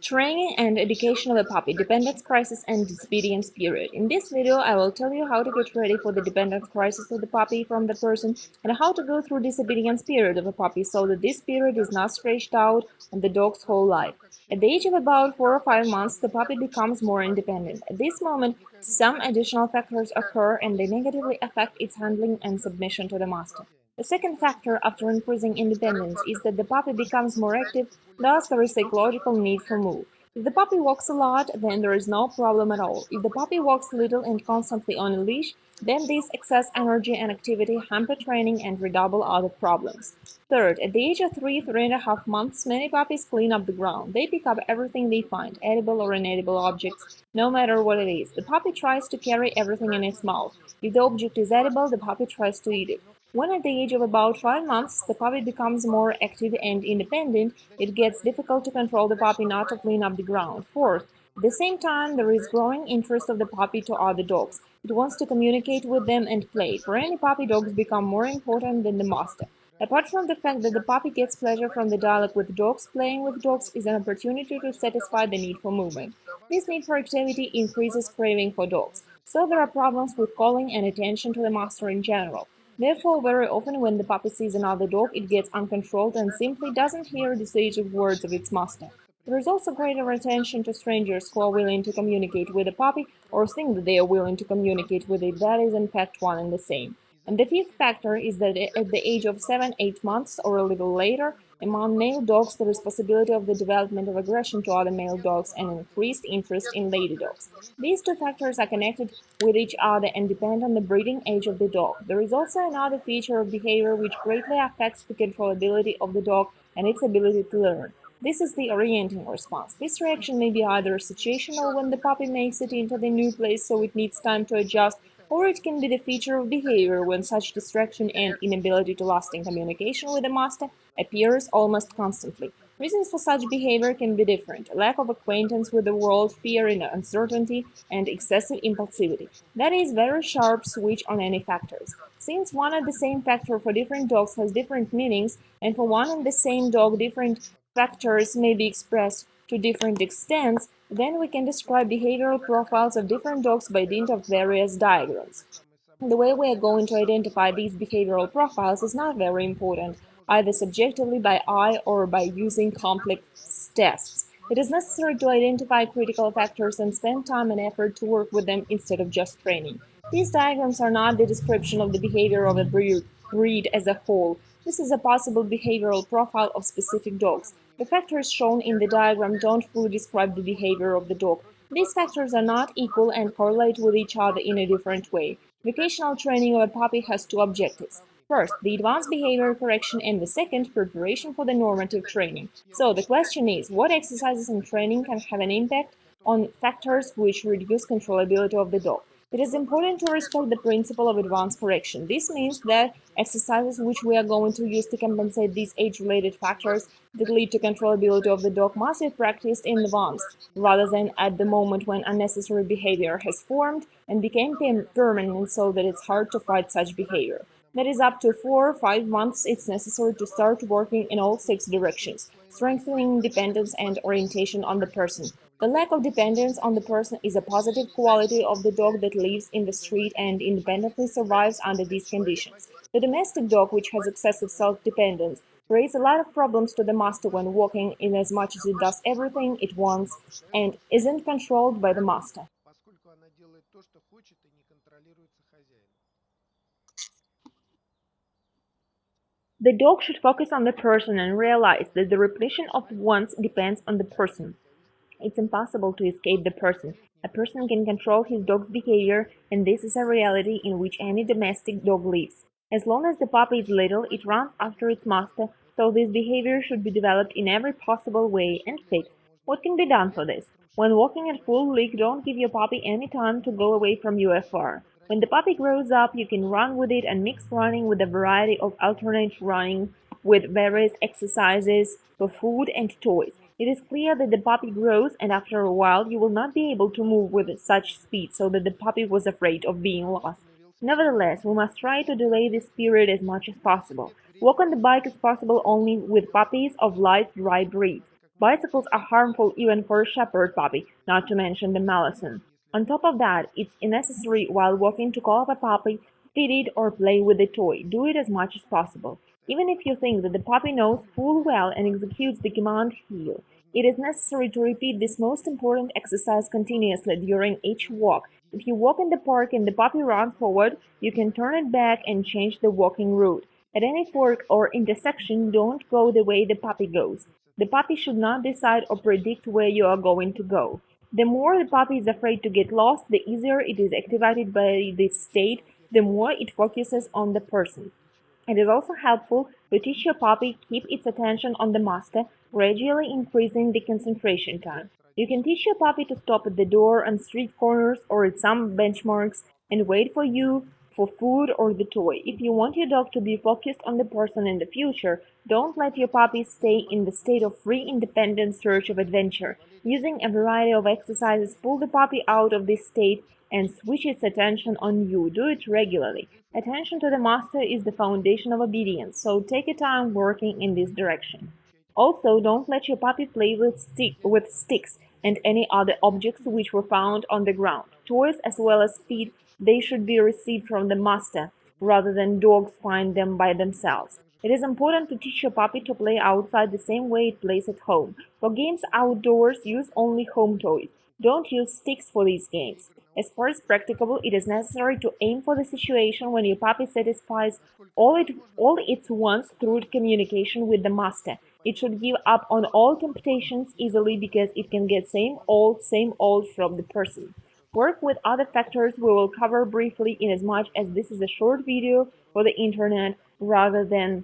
Training and education of a puppy, dependence crisis and disobedience period. In this video, I will tell you how to get ready for the dependence crisis of the puppy from the person and how to go through disobedience period of a puppy so that this period is not stretched out on the dog's whole life. At the age of about 4 or 5 months, the puppy becomes more independent. At this moment, some additional factors occur and they negatively affect its handling and submission to the master. The second factor after increasing independence is that the puppy becomes more active, thus there is psychological need for move. If the puppy walks a lot, then there is no problem at all. If the puppy walks little and constantly on a leash, then this excess energy and activity hamper training and redouble other problems. Third, at the age of 3.5 months, many puppies clean up the ground. They pick up everything they find, edible or inedible objects, no matter what it is. The puppy tries to carry everything in its mouth. If the object is edible, the puppy tries to eat it. When at the age of about 5 months the puppy becomes more active and independent, it gets difficult to control the puppy not to clean up the ground. Fourth, at the same time, there is growing interest of the puppy to other dogs. It wants to communicate with them and play. For any puppy, dogs become more important than the master. Apart from the fact that the puppy gets pleasure from the dialogue with dogs, playing with dogs is an opportunity to satisfy the need for movement. This need for activity increases craving for dogs. So there are problems with calling and attention to the master in general. Therefore, very often when the puppy sees another dog, it gets uncontrolled and simply doesn't hear the sage of words of its master. There is also greater attention to strangers who are willing to communicate with a puppy or think that they are willing to communicate with it. That is in fact one and the same. And the fifth factor is that at the age of 7, 8 months or a little later, among male dogs there is possibility of the development of aggression to other male dogs and increased interest in lady dogs. These two factors are connected with each other and depend on the breeding age of the dog. There is also another feature of behavior which greatly affects the controllability of the dog and its ability to learn. This is the orienting response. This reaction may be either situational when the puppy makes it into the new place so it needs time to adjust, or it can be the feature of behavior when such distraction and inability to lasting communication with the master appears almost constantly. Reasons for such behavior can be different: lack of acquaintance with the world, fear and uncertainty, and excessive impulsivity. That is, very sharp switch on any factors. Since one and the same factor for different dogs has different meanings, and for one and the same dog different factors may be expressed to different extents, then we can describe behavioral profiles of different dogs by dint of various diagrams. The way we are going to identify these behavioral profiles is not very important, either subjectively by eye or by using complex tests. It is necessary to identify critical factors and spend time and effort to work with them instead of just training. These diagrams are not the description of the behavior of a breed as a whole. This is a possible behavioral profile of specific dogs. The factors shown in the diagram don't fully describe the behavior of the dog. These factors are not equal and correlate with each other in a different way. Vocational training of a puppy has two objectives. First, the advanced behavior correction, and the second, preparation for the normative training. So the question is, what exercises and training can have an impact on factors which reduce controllability of the dog? It is important to respect the principle of advanced correction. This means that exercises which we are going to use to compensate these age-related factors that lead to controllability of the dog must be practiced in advance, rather than at the moment when unnecessary behavior has formed and became permanent so that it's hard to fight such behavior. That is, up to 4 or 5 months it's necessary to start working in all 6 directions, strengthening dependence and orientation on the person. The lack of dependence on the person is a positive quality of the dog that lives in the street and independently survives under these conditions. The domestic dog, which has excessive self-dependence, creates a lot of problems to the master when walking, inasmuch as it does everything it wants and isn't controlled by the master. The dog should focus on the person and realize that the repetition of wants depends on the person. It's impossible to escape the person. A person can control his dog's behavior, and this is a reality in which any domestic dog lives. As long as the puppy is little, it runs after its master, so this behavior should be developed in every possible way and fixed. What can be done for this? When walking at full league, don't give your puppy any time to go away from you afar. When the puppy grows up, you can run with it and mix running with a variety of alternate running with various exercises for food and toys. It is clear that the puppy grows, and after a while you will not be able to move with such speed, so that the puppy was afraid of being lost. Nevertheless, we must try to delay this period as much as possible. Walk on the bike is possible only with puppies of light, dry breeds. Bicycles are harmful even for a shepherd puppy, not to mention the malison. On top of that, it's unnecessary while walking to call up a puppy, feed it, or play with the toy. Do it as much as possible. Even if you think that the puppy knows full well and executes the command heel, it is necessary to repeat this most important exercise continuously during each walk. If you walk in the park and the puppy runs forward, you can turn it back and change the walking route. At any fork or intersection, don't go the way the puppy goes. The puppy should not decide or predict where you are going to go. The more the puppy is afraid to get lost, the easier it is activated by this state, the more it focuses on the person. It is also helpful to teach your puppy keep its attention on the master, gradually increasing the concentration time. You can teach your puppy to stop at the door, on street corners, or at some benchmarks and wait for you for food or the toy. If you want your dog to be focused on the person in the future, don't let your puppy stay in the state of free independent search of adventure. Using a variety of exercises pull the puppy out of this state and switch its attention on you. Do it regularly. Attention to the master is the foundation of obedience, so take your time working in this direction. Also, don't let your puppy play with sticks and any other objects which were found on the ground. Toys as well as feed, they should be received from the master rather than dogs find them by themselves. It is important to teach your puppy to play outside the same way it plays at home. For games outdoors, use only home toys. Don't use sticks for these games. As far as practicable, it is necessary to aim for the situation when your puppy satisfies all its wants through communication with the master. It should give up on all temptations easily because it can get same old from the person. Work with other factors we will cover briefly inasmuch as this is a short video for the internet rather than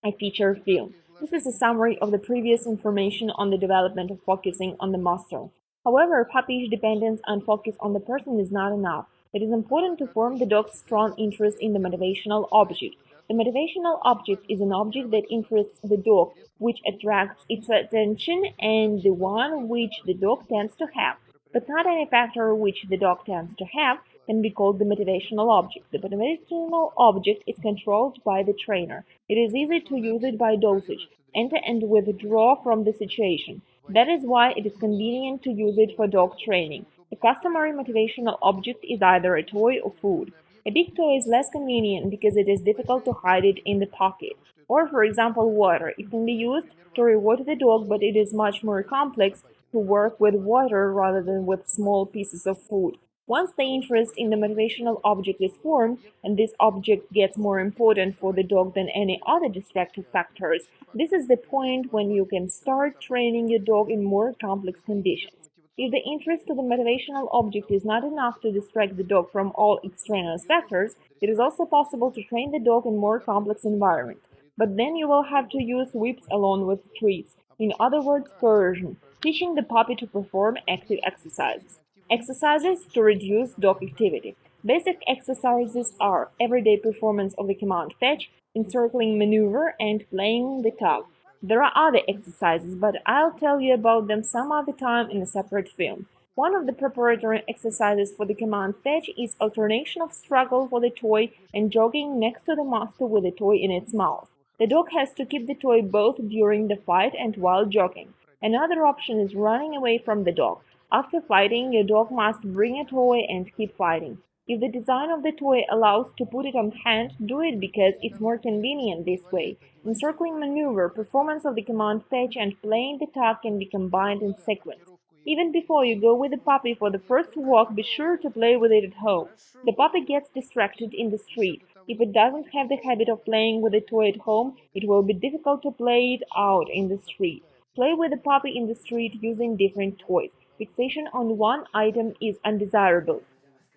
a feature film. This is a summary of the previous information on the development of focusing on the master. However, puppyish dependence and focus on the person is not enough. It is important to form the dog's strong interest in the motivational object. The motivational object is an object that interests the dog, which attracts its attention, and the one which the dog tends to have. But not any factor which the dog tends to have can be called the motivational object. The motivational object is controlled by the trainer. It is easy to use it by dosage, enter and withdraw from the situation. That is why it is convenient to use it for dog training. The customary motivational object is either a toy or food. A big toy is less convenient because it is difficult to hide it in the pocket. Or, for example, water. It can be used to reward the dog, but it is much more complex to work with water rather than with small pieces of food. Once the interest in the motivational object is formed, and this object gets more important for the dog than any other distractive factors, this is the point when you can start training your dog in more complex conditions. If the interest to the motivational object is not enough to distract the dog from all extraneous factors, it is also possible to train the dog in more complex environment. But then you will have to use whips along with treats. In other words, coercion, teaching the puppy to perform active exercises. Exercises to reduce dog activity. Basic exercises are everyday performance of the command fetch, encircling maneuver, and playing the tug. There are other exercises, but I'll tell you about them some other time in a separate film. One of the preparatory exercises for the command fetch is alternation of struggle for the toy and jogging next to the master with the toy in its mouth. The dog has to keep the toy both during the fight and while jogging. Another option is running away from the dog. After fighting, your dog must bring a toy and keep fighting. If the design of the toy allows to put it on hand, do it because it's more convenient this way. Encircling maneuver, performance of the command fetch, and playing the tug can be combined in sequence. Even before you go with the puppy for the first walk, be sure to play with it at home. The puppy gets distracted in the street. If it doesn't have the habit of playing with a toy at home, it will be difficult to play it out in the street. Play with the puppy in the street using different toys. Fixation on one item is undesirable.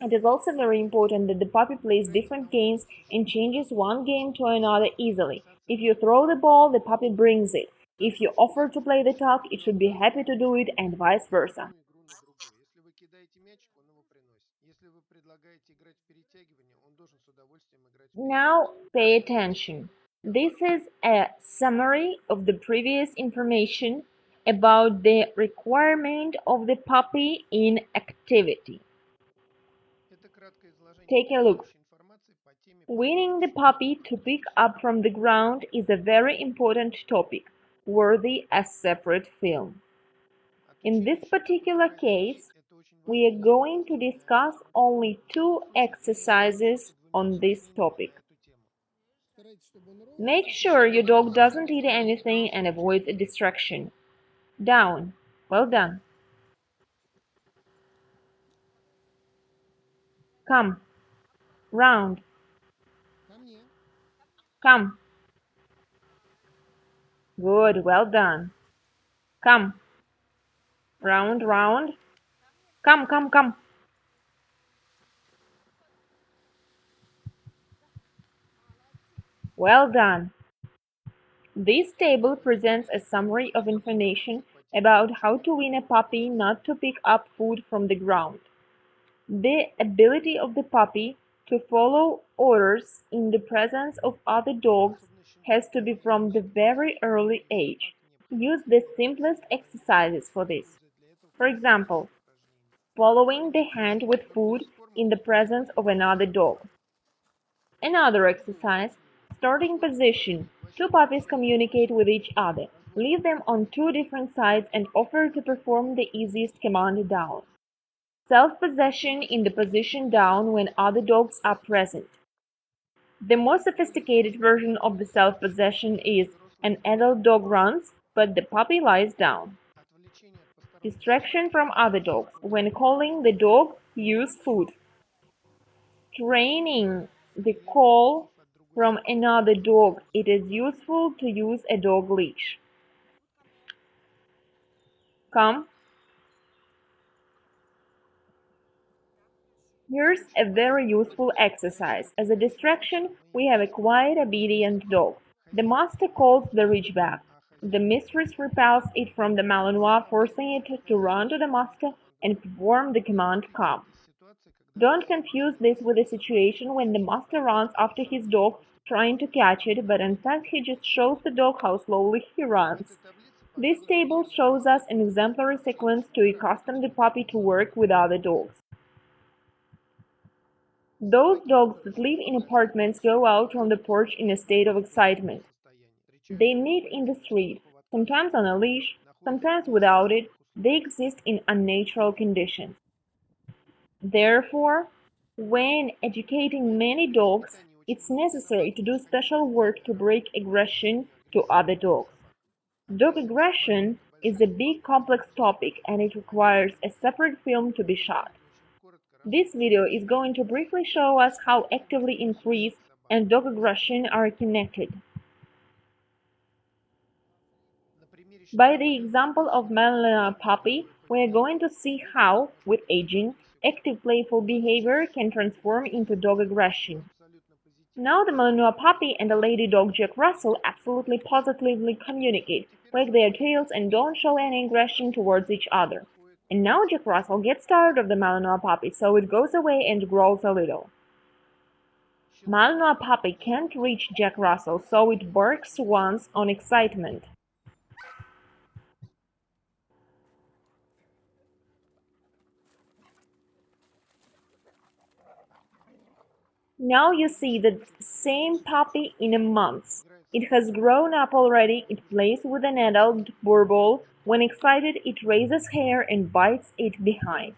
It is also very important that the puppy plays different games and changes one game to another easily. If you throw the ball, the puppy brings it. If you offer to play the tug, it should be happy to do it and vice versa. Now pay attention. This is a summary of the previous information about the requirement of the puppy in activity. Take a look. Weaning the puppy to pick up from the ground is a very important topic. worthy as separate film. In this particular case, we are going to discuss only two exercises on this topic. Make sure your dog doesn't eat anything and avoids a distraction. Down. Well done. Come. Round. Come. Good. Well done. Come. Round, round. Come, come, come. Well done. This table presents a summary of information about how to win a puppy not to pick up food from the ground. The ability of the puppy to follow orders in the presence of other dogs has to be from the very early age. Use the simplest exercises for this. For example, following the hand with food in the presence of another dog. Another exercise, starting position. Two puppies communicate with each other. Leave them on two different sides and offer to perform the easiest command down. Self-possession in the position down when other dogs are present. The more sophisticated version of the self-possession is an adult dog runs, but the puppy lies down. Distraction from other dogs. When calling the dog, use food. Training the call from another dog. It is useful to use a dog leash. Come. Here's a very useful exercise. As a distraction, we have a quiet, obedient dog. The master calls the ridgeback. The mistress repels it from the Malinois, forcing it to run to the master and perform the command come. Don't confuse this with a situation when the master runs after his dog trying to catch it, but in fact he just shows the dog how slowly he runs. This table shows us an exemplary sequence to accustom the puppy to work with other dogs. Those dogs that live in apartments go out on the porch in a state of excitement. They meet in the street, sometimes on a leash, sometimes without it. They exist in unnatural conditions. Therefore, when educating many dogs, it's necessary to do special work to break aggression to other dogs. Dog aggression is a big complex topic and it requires a separate film to be shot. This video is going to briefly show us how actively increase and dog aggression are connected. By the example of Malinois puppy, we are going to see how, with aging, active playful behavior can transform into dog aggression. Now the Malinois puppy and the lady dog Jack Russell absolutely positively communicate, wag their tails and don't show any aggression towards each other. And now Jack Russell gets tired of the Malinois puppy, so it goes away and growls a little. Malinois puppy can't reach Jack Russell, so it barks once on excitement. Now you see the same puppy in a month. It has grown up already, it plays with an adult ball. When excited, it raises hair and bites it behind.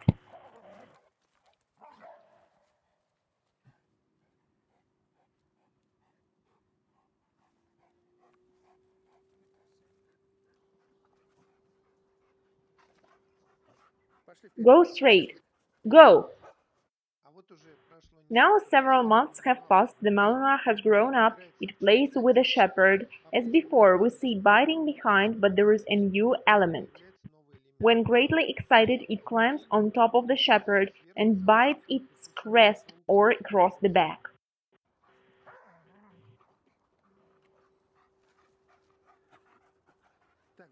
Go straight. Go! Now several months have passed, the Malinois has grown up, it plays with a shepherd. As before, we see biting behind, but there is a new element. When greatly excited, it climbs on top of the shepherd and bites its crest or across the back.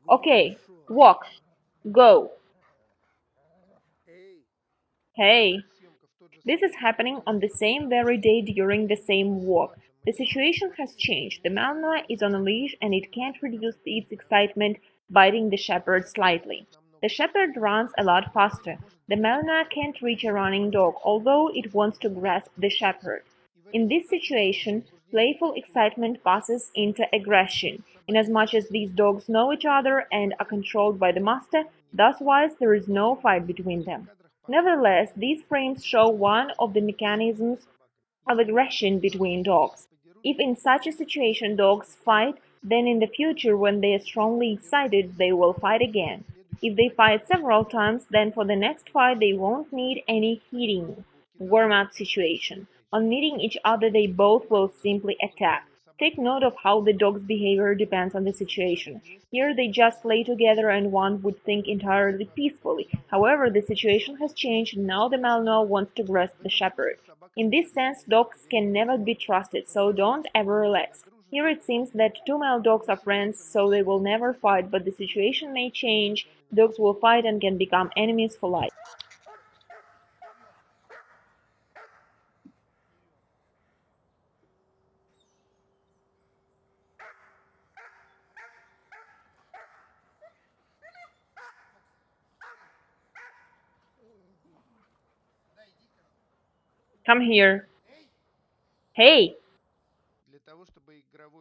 Okay, walk. Go. Hey. This is happening on the same very day during the same walk. The situation has changed. The Malinois is on a leash and it can't reduce its excitement, biting the shepherd slightly. The shepherd runs a lot faster. The Malinois can't reach a running dog, although it wants to grasp the shepherd. In this situation, playful excitement passes into aggression, Inasmuch as these dogs know each other and are controlled by the master, thus there is no fight between them. Nevertheless, these frames show one of the mechanisms of aggression between dogs. If in such a situation dogs fight, then in the future when they are strongly excited they will fight again. If they fight several times, then for the next fight they won't need any heating, warm-up situation. On meeting each other they both will simply attack. Take note of how the dog's behavior depends on the situation. Here they just lay together and one would think entirely peacefully. However, the situation has changed and now the Malinois wants to grasp the shepherd. In this sense, dogs can never be trusted, so don't ever relax. Here it seems that two male dogs are friends, so they will never fight, but the situation may change. Dogs will fight and can become enemies for life. Come here. Hey!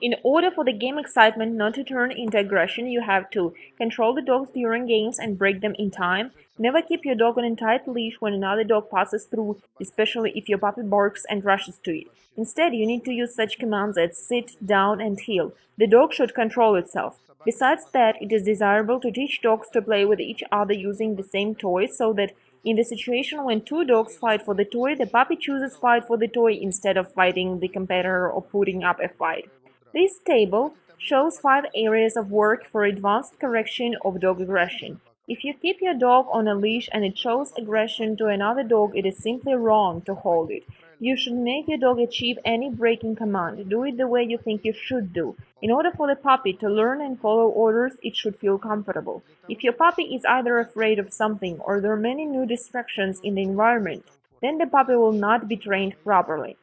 In order for the game excitement not to turn into aggression, you have to control the dogs during games and break them in time. Never keep your dog on a tight leash when another dog passes through, especially if your puppy barks and rushes to it. Instead, you need to use such commands as sit, down, and heel. The dog should control itself. Besides that, it is desirable to teach dogs to play with each other using the same toys so that in the situation when two dogs fight for the toy, the puppy chooses fight for the toy instead of fighting the competitor or putting up a fight. This table shows 5 areas of work for advanced correction of dog aggression. If you keep your dog on a leash and it shows aggression to another dog, it is simply wrong to hold it. You should make your dog achieve any breaking command. Do it the way you think you should do. In order for the puppy to learn and follow orders, it should feel comfortable. If your puppy is either afraid of something or there are many new distractions in the environment, then the puppy will not be trained properly,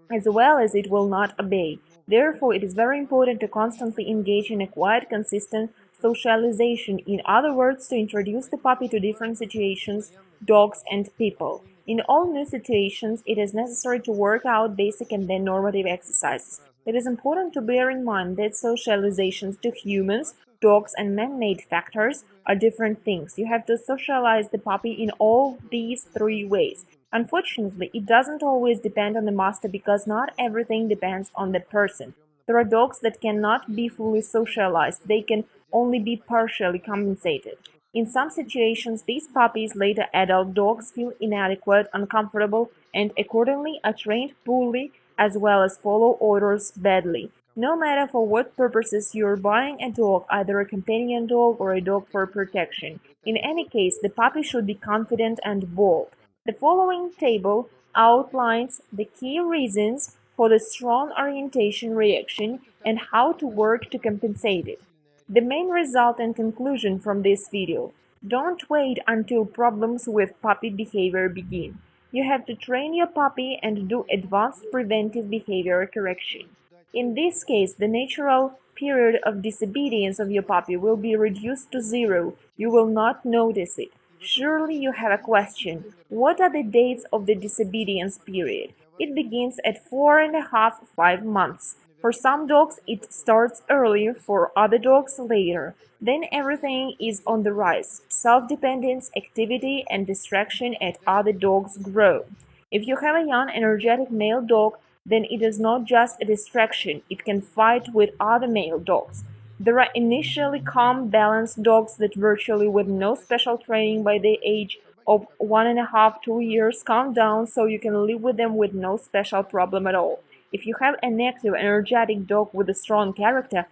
as well as it will not obey. Therefore, it is very important to constantly engage in a quiet, consistent socialization, in other words, to introduce the puppy to different situations, dogs, and people. In all new situations, it is necessary to work out basic and then normative exercises. It is important to bear in mind that socializations to humans, dogs, and man-made factors are different things. You have to socialize the puppy in all these 3 ways. Unfortunately, it doesn't always depend on the master because not everything depends on the person. There are dogs that cannot be fully socialized, they can only be partially compensated. In some situations, these puppies, later adult dogs, feel inadequate, uncomfortable, and accordingly are trained poorly as well as follow orders badly. No matter for what purposes you are buying a dog, either a companion dog or a dog for protection. In any case, the puppy should be confident and bold. The following table outlines the key reasons for the strong orientation reaction and how to work to compensate it. The main result and conclusion from this video: don't wait until problems with puppy behavior begin. You have to train your puppy and do advanced preventive behavior correction. In this case, the natural period of disobedience of your puppy will be reduced to 0. You will not notice it. Surely you have a question. What are the dates of the disobedience period? It begins at 4.5–5 months. For some dogs, it starts earlier, for other dogs, later. Then everything is on the rise. Self-dependence, activity, and distraction at other dogs grow. If you have a young, energetic male dog, then it is not just a distraction, it can fight with other male dogs. There are initially calm, balanced dogs that virtually with no special training by the age of 1.5–2 years calm down so you can live with them with no special problem at all. If you have an active, energetic dog with a strong character,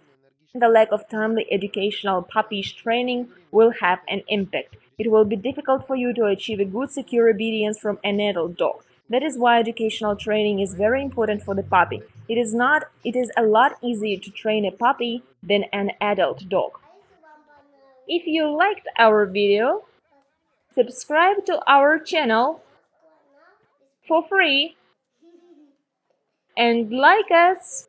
the lack of timely educational puppish training will have an impact. It will be difficult for you to achieve a good, secure obedience from an adult dog. That is why educational training is very important for the puppy. It is a lot easier to train a puppy than an adult dog. If you liked our video, subscribe to our channel for free and like us.